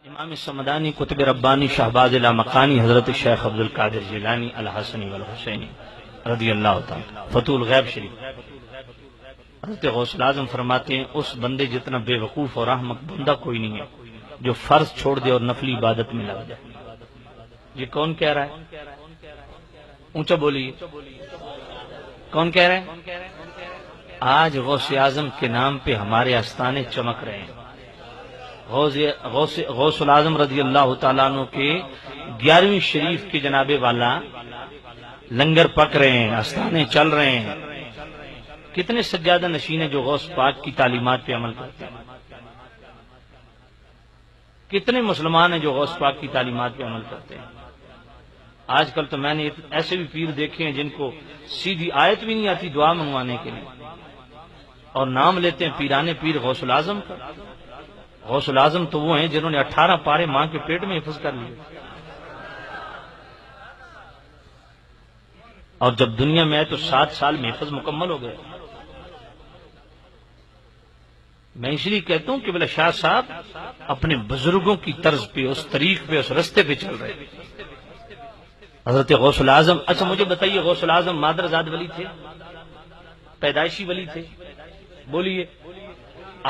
امام سمدانی قطب ربانی شہباز لامکانی حضرت شیخ عبد القادر جیلانی الحسنی والحسینی رضی اللہ تعالی فتح الغیب شریف حضرت غوث الاعظم فرماتے ہیں اس بندے جتنا بے وقوف اور احمق بندہ کوئی نہیں ہے جو فرض چھوڑ دے اور نفلی عبادت میں لگ جائے۔ یہ کون کہہ رہا ہے؟ اونچا بولیے، کون کہہ رہا ہے؟ آج غوث اعظم کے نام پہ ہمارے آستانے چمک رہے ہیں۔ غوث الاعظم رضی اللہ تعالیٰ عنہ کے 11ویں شریف کے جناب والا لنگر پک رہے ہیں، آستانے چل رہے ہیں۔ کتنے سجادہ نشین ہیں جو غوث پاک کی تعلیمات پہ عمل کرتے ہیں؟ کتنے مسلمان ہیں جو غوث پاک کی تعلیمات پہ عمل کرتے ہیں؟ آج کل تو میں نے ایسے بھی پیر دیکھے ہیں جن کو سیدھی آیت بھی نہیں آتی دعا منگوانے کے لیے، اور نام لیتے ہیں پیرانے پیر غوث الاعظم کا۔ غوث الاعظم تو وہ ہیں جنہوں نے 18 پارے ماں کے پیٹ میں حفظ کر لیے، اور جب دنیا میں آئے تو 7 سال میں حفظ مکمل ہو گئے۔ میں اس لیے کہتا ہوں کہ بلا شاہ صاحب اپنے بزرگوں کی طرز پہ، اس طریق پہ، اس رستے پہ چل رہے ہیں۔ حضرت غوث الاعظم، اچھا مجھے بتائیے، غوث الاعظم مادرزاد ولی تھے، پیدائشی ولی تھے؟ بولیے،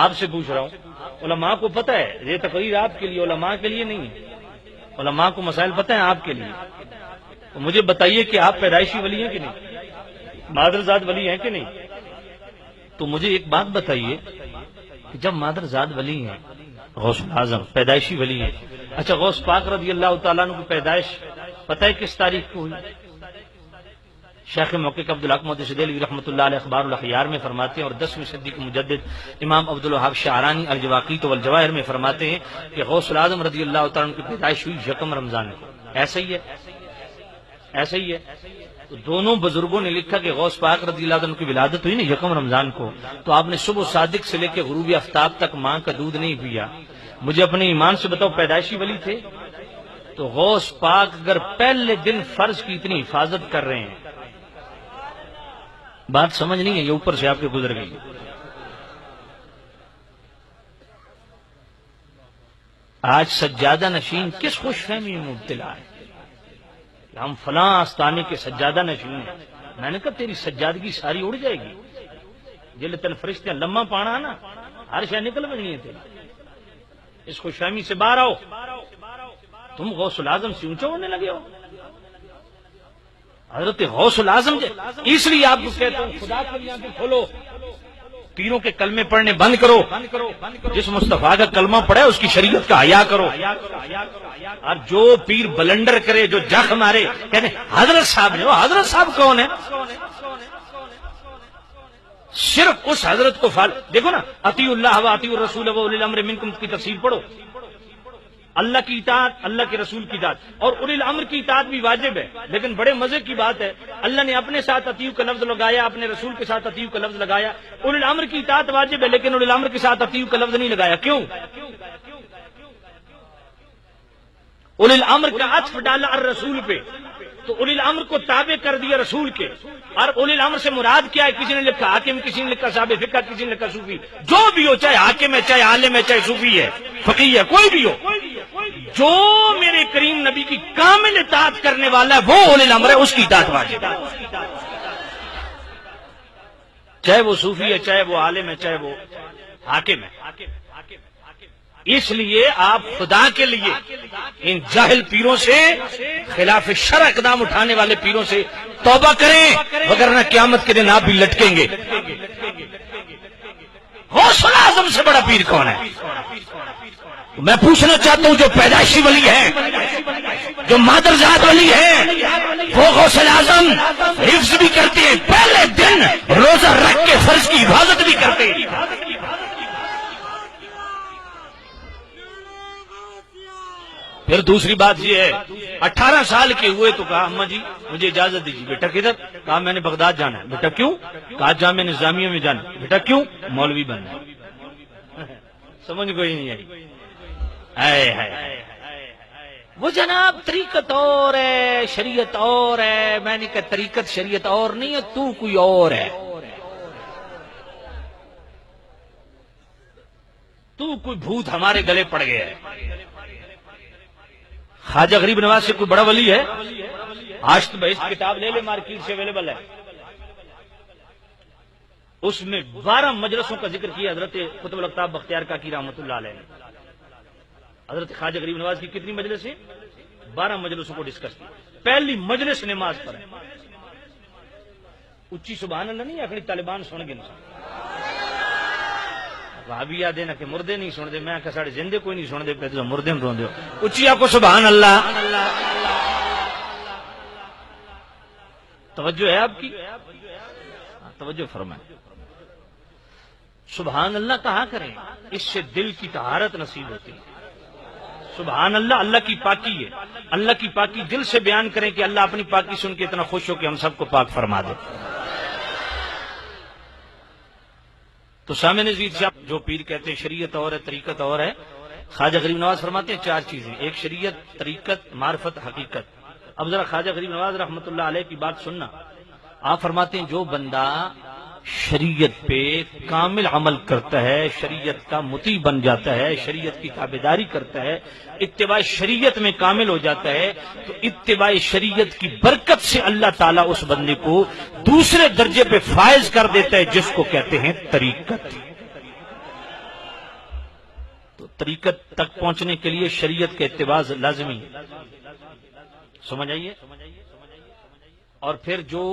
آپ سے پوچھ رہا ہوں۔ علماء کو پتہ ہے، یہ تقریر آپ کے لیے، علماء کے لیے نہیں ہے۔ علماء کو مسائل پتہ ہیں، آپ کے لیے۔ تو مجھے بتائیے کہ آپ پیدائشی ولی ہیں کہ نہیں؟ مادرزاد ولی ہیں کہ نہیں؟ تو مجھے ایک بات بتائیے کہ جب مادرزاد ولی ہیں غوث الاعظم، پیدائشی ولی ہیں، اچھا غوث پاک رضی اللہ تعالیٰ عنہ کی پیدائش پتہ ہے کس تاریخ کو ہوئی؟ شیخ محقق عبدالحق محدث دہلوی رحمۃ اللہ علیہ اخبار الاخیار میں فرماتے ہیں، اور 10ویں صدی کے مجدد امام عبدالوہاب شعرانی الجواقیت والجواہر میں فرماتے ہیں کہ غوث الاعظم رضی اللہ تعالیٰ عنہ کی پیدائش ہوئی 1 رمضان کو۔ ایسا ہی ہے، ایسا ہی ہے۔ تو دونوں بزرگوں نے لکھا کہ غوث پاک رضی اللہ عنہ کی ولادت ہوئی نا 1 رمضان کو، تو آپ نے صبح صادق سے لے کے غروب آفتاب تک ماں کا دودھ نہیں پیا۔ مجھے اپنے ایمان سے بتاؤ، پیدائشی ولی تھے؟ تو غوث پاک اگر پہلے دن فرض کی اتنی حفاظت کر رہے ہیں، بات سمجھ نہیں ہے، یہ اوپر سے آپ کے گزر گئی۔ آج سجادہ نشین کس خوش فہمی میں مبتلا ہے کہ ہم فلاں آستانے کے سجادہ نشین ہیں۔ میں نے کہا تیری سجادگی ساری اڑ جائے گی، جل تل فرشتے لمحہ پانا نا، ہر شے نکل بنی ہے تیری۔ اس خوش فہمی سے باہر آؤ، تم غوث الاعظم سے اونچا ہونے لگے ہو۔ حضرت غوث الاعظم اس لیے آپ کو کہتا ہوں خدا کے لیے آنکھیں کھولو، پیروں کے کلمے پڑھنے بند کرو، جس مصطفیٰ کا کلمہ پڑھے اس کی شریعت کا حیا کرو۔ اور جو پیر بلنڈر کرے، جو جخ مارے، کہتے حضرت صاحب نے، وہ حضرت صاحب کون ہے؟ صرف اس حضرت کو دیکھو نا، اطیعوا اللہ و اطیعوا الرسول و اولی الامر منکم کی تفسیر پڑھو۔ اللہ کی اطاعت، اللہ کے رسول کی اطاعت، اور اولی الامر کی اطاعت بھی واجب ہے، لیکن بڑے مزے کی بات ہے اللہ نے اپنے ساتھ اطیعوا کا لفظ لگایا، اپنے رسول کے ساتھ اطیعوا کا لفظ لگایا۔ اولی الامر کی اطاعت واجب ہے، لیکن اولی الامر کے ساتھ اطیعوا کا لفظ نہیں لگایا، کیوں؟ اولی الامر کا عطف ڈالا الرسول پہ، تو اولی الامر کو تابع کر دیا رسول کے۔ اور اولی الامر سے مراد کیا ہے؟ کسی نے لکھا حاکم، کسی نے لکھا صاحب فقہ، کسی نے لکھا صوفی، جو بھی ہو، چاہے حاکم ہے، چاہے عالم ہے، چاہے صوفی ہے، فقیہ ہے، کوئی بھی ہو، جو میرے کریم نبی کی کامل اطاعت کرنے والا ہے وہ اولی الامر ہے، اس کی اطاعت واجب ہے، چاہے وہ صوفی ہے، چاہے وہ عالم ہے، چاہے وہ حاکم ہے۔ اس لیے آپ خدا کے لیے ان جاہل پیروں سے، خلاف شرع اقدام اٹھانے والے پیروں سے توبہ کریں، وگرنہ قیامت کے دن آپ بھی لٹکیں گے۔ غوث الاعظم سے بڑا پیر کون ہے؟ میں پوچھنا چاہتا ہوں، جو پیدائشی ولی ہیں، جو مادرزاد ولی ہیں، وہ غوث الاعظم حفظ بھی کرتے ہیں، پہلے دن روزہ رکھ کے فرض کی حفاظت بھی کرتے ہیں۔ پھر دوسری بات یہ ہے، 18 سال کے ہوئے تو کہا اماں جی مجھے اجازت دیجیے۔ بیٹا کدھر؟ کہا میں نے بغداد جانا ہے۔ بیٹا کیوں؟ کہا جامعہ نظامیہ میں جانا ہے۔ بیٹا کیوں؟ مولوی بننا ہے۔ سمجھ کوئی نہیں آئی۔ وہ جناب طریقت اور ہے، شریعت اور ہے۔ میں نے کہا طریقت شریعت اور نہیں ہے، تو کوئی اور ہے، تو کوئی بھوت ہمارے گلے پڑ گیا ہے۔ خواجہ غریب نواز سے کوئی بڑا ولی ہے؟ عاشق بہشت کتاب لے لے، مارکیٹ سے اویلیبل ہے، اس میں 12 مجلسوں کا ذکر کیا حضرت قطب القطاب بختیار کاکی رحمۃ اللہ علیہ نے۔ حضرت خواجہ غریب نواز کی کتنی مجلسیں؟ 12 مجلسوں کو ڈسکس کیا۔ پہلی مجلس نماز پر ہے، اچھی سبحان اللہ نہیں آخری طالبان سن گے بھابی آ دینا کہ مردے نہیں سن دے، میں کہ ساڑے زندے کوئی نہیں سن دے پہ تو مردے میں رون دے ہو، اچھی آپ کو سبحان اللہ۔ توجہ ہے آپ کی؟ توجہ فرمائیں۔ سبحان اللہ کہا کریں، اس سے دل کی طہارت نصیب ہوتی ہے۔ سبحان اللہ اللہ کی پاکی ہے، اللہ کی پاکی دل سے بیان کریں کہ اللہ اپنی پاکی سن کے اتنا خوش ہو کہ ہم سب کو پاک فرما دے۔ تو سامنے عزیز صاحب، جو پیر کہتے ہیں شریعت اور ہے طریقت اور ہے، خواجہ غریب نواز فرماتے ہیں 4 چیزیں، ایک شریعت، طریقت، معرفت، حقیقت۔ اب ذرا خواجہ غریب نواز رحمۃ اللہ علیہ کی بات سننا۔ آپ فرماتے ہیں جو بندہ شریعت پہ کامل عمل کرتا ہے، شریعت کا مطیع بن جاتا ہے، شریعت کی تابعداری کرتا ہے، اتباع شریعت میں کامل ہو جاتا ہے، تو اتباع شریعت کی برکت سے اللہ تعالیٰ اس بندے کو دوسرے درجے پہ فائز کر دیتا ہے، جس کو کہتے ہیں طریقت۔ تو طریقت تک پہنچنے کے لیے شریعت کا اتباع لازمی ہے، سمجھ آئیے؟ اور پھر جو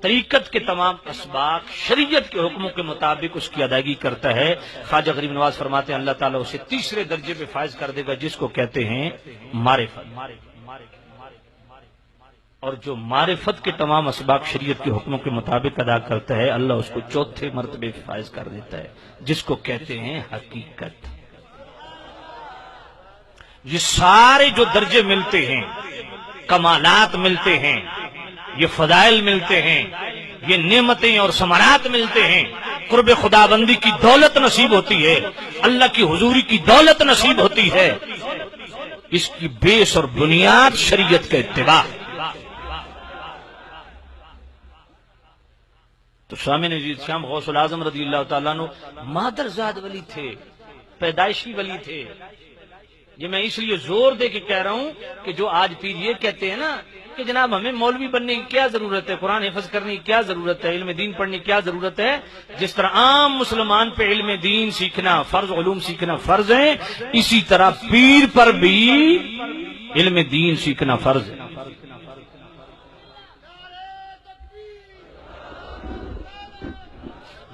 طریقت کے تمام اسباق شریعت کے حکموں کے مطابق اس کی ادائیگی کرتا ہے، خواجہ غریب نواز فرماتے ہیں اللہ تعالیٰ اسے تیسرے درجے پہ فائز کر دے گا، جس کو کہتے ہیں معرفت۔ اور جو معرفت کے تمام اسباق شریعت کے حکموں کے مطابق ادا کرتا ہے، اللہ اس کو چوتھے مرتبے پہ فائز کر دیتا ہے، جس کو کہتے ہیں حقیقت۔ یہ سارے جو درجے ملتے ہیں، کمالات ملتے ہیں، یہ فضائل ملتے ہیں، یہ نعمتیں اور ثمرات ملتے ہیں، قرب خدا بندی کی دولت نصیب ہوتی ہے، اللہ کی حضوری کی دولت نصیب ہوتی ہے، اس کی بیس اور بنیاد شریعت کا اتباع۔ تو سامع عزیز شام غوث العظم رضی اللہ تعالیٰ عنہ مادرزاد ولی تھے، پیدائشی ولی تھے۔ یہ میں اس لیے زور دے کے کہہ رہا ہوں کہ جو آج پیر یہ کہتے ہیں نا کہ جناب ہمیں مولوی بننے کی کیا ضرورت ہے، قرآن حفظ کرنے کی کیا ضرورت ہے، علم دین پڑھنے کی کیا ضرورت ہے، جس طرح عام مسلمان پہ علم دین سیکھنا فرض، علوم سیکھنا فرض ہے، اسی طرح پیر پر بھی علم دین سیکھنا فرض ہے۔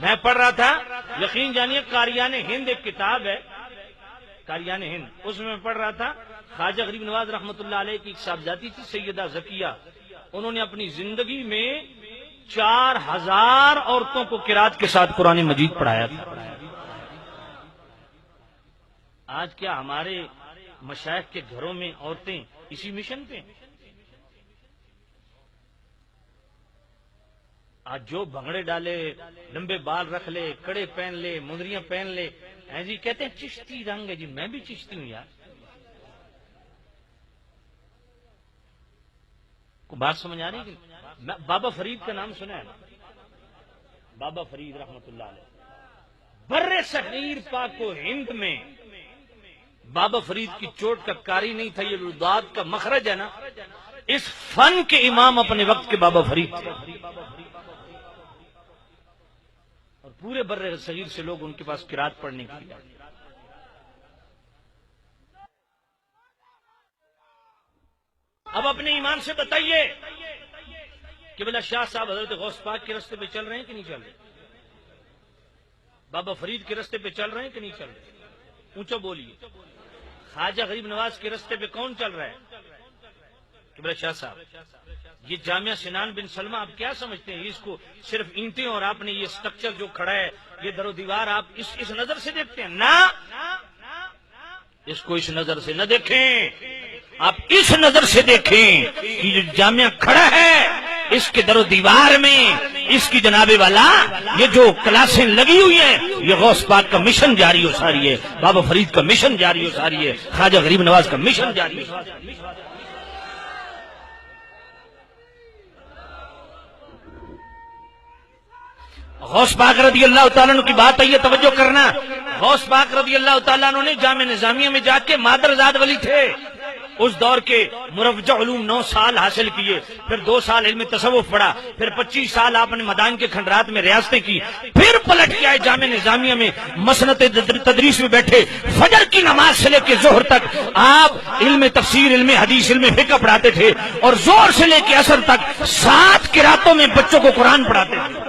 میں پڑھ رہا تھا، یقین جانیے قاریان ہند ایک کتاب ہے، قاریان ہند، اس میں پڑھ رہا تھا خواجہ غریب نواز رحمۃ اللہ علیہ کی ایک صاحبزادی تھی سیدہ زکیہ، انہوں نے اپنی زندگی میں 4000 عورتوں کو قرات کے ساتھ قرآن مجید پڑھایا تھا۔ آج کیا ہمارے مشائخ کے گھروں میں عورتیں اسی مشن پہ؟ آج جو بھنگڑے ڈالے، لمبے بال رکھ لے، کڑے پہن لے، مندریاں پہن لے، جی کہتے ہیں چشتی رنگ ہے، جی میں بھی چشتی ہوں یار۔ کو بات سمجھ آ رہی ہے کہ بابا فرید کا نام سنا ہے نا؟ بابا فرید رحمت اللہ علیہ بر صغیر پاک و ہند میں بابا فرید کی چوٹ کا کاری نہیں تھا، یہ روداد کا مخرج ہے نا، اس فن کے امام اپنے وقت کے بابا فرید تھے، اور پورے بر صغیر سے لوگ ان کے پاس قرات پڑھنے کے لیے۔ اب اپنے ایمان سے بتائیے کہ بلا شاہ صاحب حضرت غوث پاک کے راستے پہ چل رہے ہیں کہ نہیں چل رہے؟ بابا فرید کے راستے پہ چل رہے ہیں کہ نہیں چل رہے؟ اونچا بولیے۔ خواجہ غریب نواز کے راستے پہ کون چل رہا ہے؟ کہ بلا شاہ صاحب، یہ جامعہ سنان بن سلمہ آپ کیا سمجھتے ہیں؟ اس کو صرف اینٹیں اور آپ نے یہ سٹرکچر جو کھڑا ہے، یہ در و دیوار، آپ اس نظر سے دیکھتے ہیں؟ نہ، اس کو اس نظر سے نہ دیکھیں، آپ اس نظر سے دیکھیں کہ جو جامعہ کھڑا ہے اس کے در و دیوار میں اس کی جناب والا یہ جو کلاسیں لگی ہوئی ہیں، یہ غوث پاک کا مشن جاری ہو ساری ہے، بابا فرید کا مشن جاری ہو ساری ہے، خواجہ غریب نواز کا مشن جاری ہو ساری ہے۔ غوث پاک رضی اللہ تعالیٰ عنہ کی بات آئی ہے، توجہ کرنا۔ غوث پاک رضی اللہ تعالیٰ عنہ نے جامع نظامیہ میں جا کے مادرزاد ولی تھے، اس دور کے مروجہ علوم 9 سال حاصل کیے، پھر 2 سال علم تصوف پڑھا، پھر 25 سال آپ نے مدائن کے کھنڈرات میں ریاستیں کی، پھر پلٹ کے آئے جامعہ نظامیہ میں مسنت تدریس میں بیٹھے، فجر کی نماز سے لے کے ظہر تک آپ علم تفسیر، علم حدیث، علم فقہ پڑھاتے تھے، اور زور سے لے کے عصر تک 7 قراتوں میں بچوں کو قرآن پڑھاتے تھے۔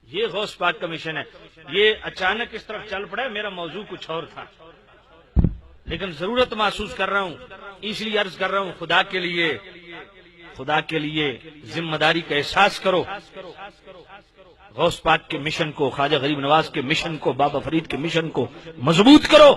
یہ غوث پاک کا مشن ہے۔ یہ اچانک اس طرف چل پڑا ہے، میرا موضوع کچھ اور تھا، لیکن ضرورت محسوس کر رہا ہوں، اس لیے عرض کر رہا ہوں، خدا کے لیے ذمہ داری کا احساس کرو، غوث پاک کے مشن کو، خواجہ غریب نواز کے مشن کو، بابا فرید کے مشن کو مضبوط کرو۔